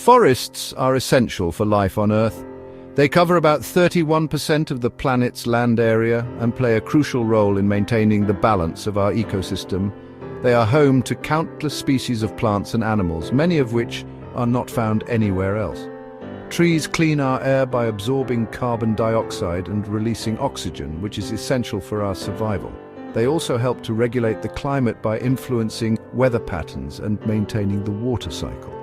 Forests are essential for life on Earth. They cover about 31% of the planet's land area and play a crucial role in maintaining the balance of our ecosystem. They are home to countless species of plants and animals, many of which are not found anywhere else. Trees clean our air by absorbing carbon dioxide and releasing oxygen, which is essential for our survival. They also help to regulate the climate by influencing weather patterns and maintaining the water cycle.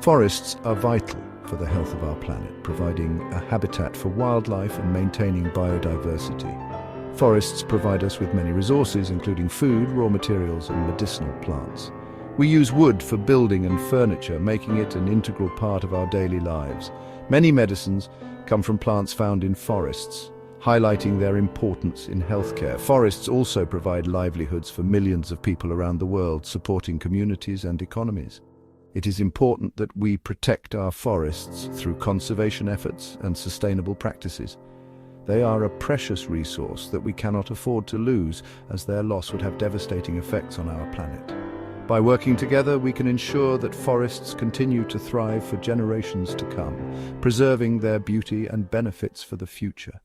Forests are vital for the health of our planet, providing a habitat for wildlife and maintaining biodiversity. Forests provide us with many resources, including food, raw materials, and medicinal plants. We use wood for building and furniture, making it an integral part of our daily lives. Many medicines come from plants found in forests, highlighting their importance in healthcare. Forests also provide livelihoods for millions of people around the world, supporting communities and economies. It is important that we protect our forests through conservation efforts and sustainable practices. They are a precious resource that we cannot afford to lose, as their loss would have devastating effects on our planet. By working together, we can ensure that forests continue to thrive for generations to come, preserving their beauty and benefits for the future.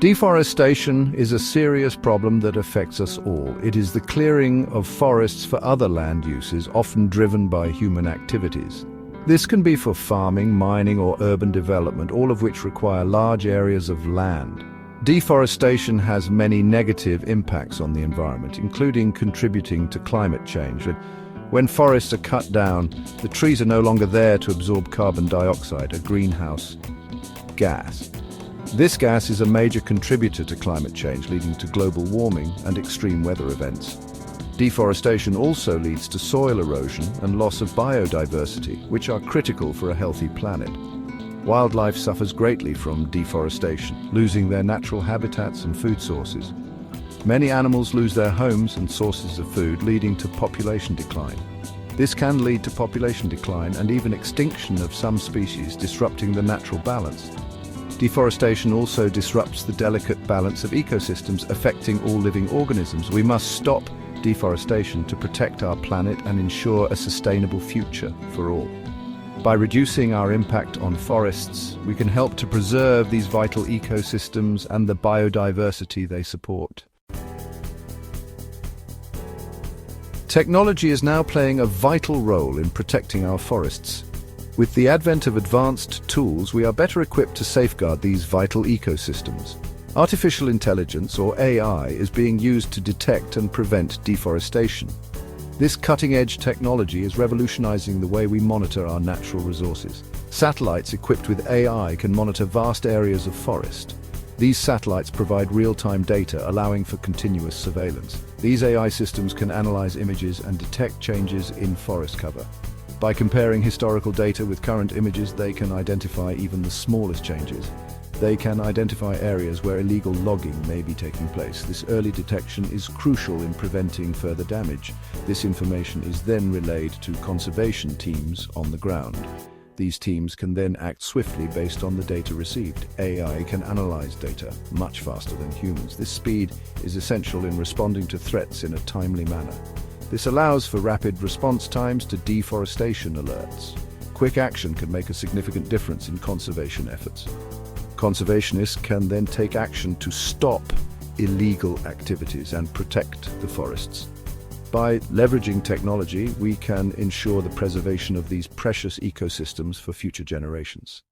Deforestation is a serious problem that affects us all. It is the clearing of forests for other land uses, often driven by human activities. This can be for farming, mining, or urban development, all of which require large areas of land. Deforestation has many negative impacts on the environment, including contributing to climate change. When forests are cut down, the trees are no longer there to absorb carbon dioxide, a greenhouse gas. This gas is a major contributor to climate change, leading to global warming and extreme weather events. Deforestation also leads to soil erosion and loss of biodiversity, which are critical for a healthy planet. Wildlife suffers greatly from deforestation, losing their natural habitats and food sources. Many animals lose their homes and sources of food, leading to population decline. This can lead to population decline and even extinction of some species, disrupting the natural balance. Deforestation also disrupts the delicate balance of ecosystems, affecting all living organisms. We must stop deforestation to protect our planet and ensure a sustainable future for all. By reducing our impact on forests, we can help to preserve these vital ecosystems and the biodiversity they support. Technology is now playing a vital role in protecting our forests. With the advent of advanced tools, we are better equipped to safeguard these vital ecosystems. Artificial intelligence, or AI, is being used to detect and prevent deforestation. This cutting-edge technology is revolutionizing the way we monitor our natural resources. Satellites equipped with AI can monitor vast areas of forest. These satellites provide real-time data, allowing for continuous surveillance. These AI systems can analyze images and detect changes in forest cover. By comparing historical data with current images, they can identify even the smallest changes. They can identify areas where illegal logging may be taking place. This early detection is crucial in preventing further damage. This information is then relayed to conservation teams on the ground. These teams can then act swiftly based on the data received. AI can analyze data much faster than humans. This speed is essential in responding to threats in a timely manner. This allows for rapid response times to deforestation alerts. Quick action can make a significant difference in conservation efforts. Conservationists can then take action to stop illegal activities and protect the forests. By leveraging technology, we can ensure the preservation of these precious ecosystems for future generations.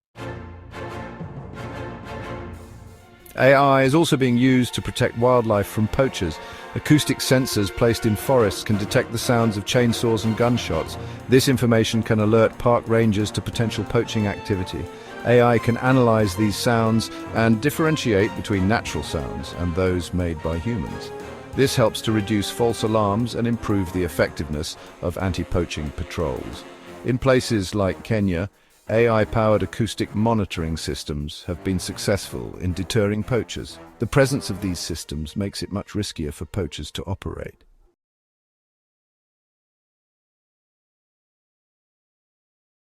AI is also being used to protect wildlife from poachers. Acoustic sensors placed in forests can detect the sounds of chainsaws and gunshots. This information can alert park rangers to potential poaching activity. AI can analyze these sounds and differentiate between natural sounds and those made by humans. This helps to reduce false alarms and improve the effectiveness of anti-poaching patrols. In places like Kenya, AI-powered acoustic monitoring systems have been successful in deterring poachers. The presence of these systems makes it much riskier for poachers to operate.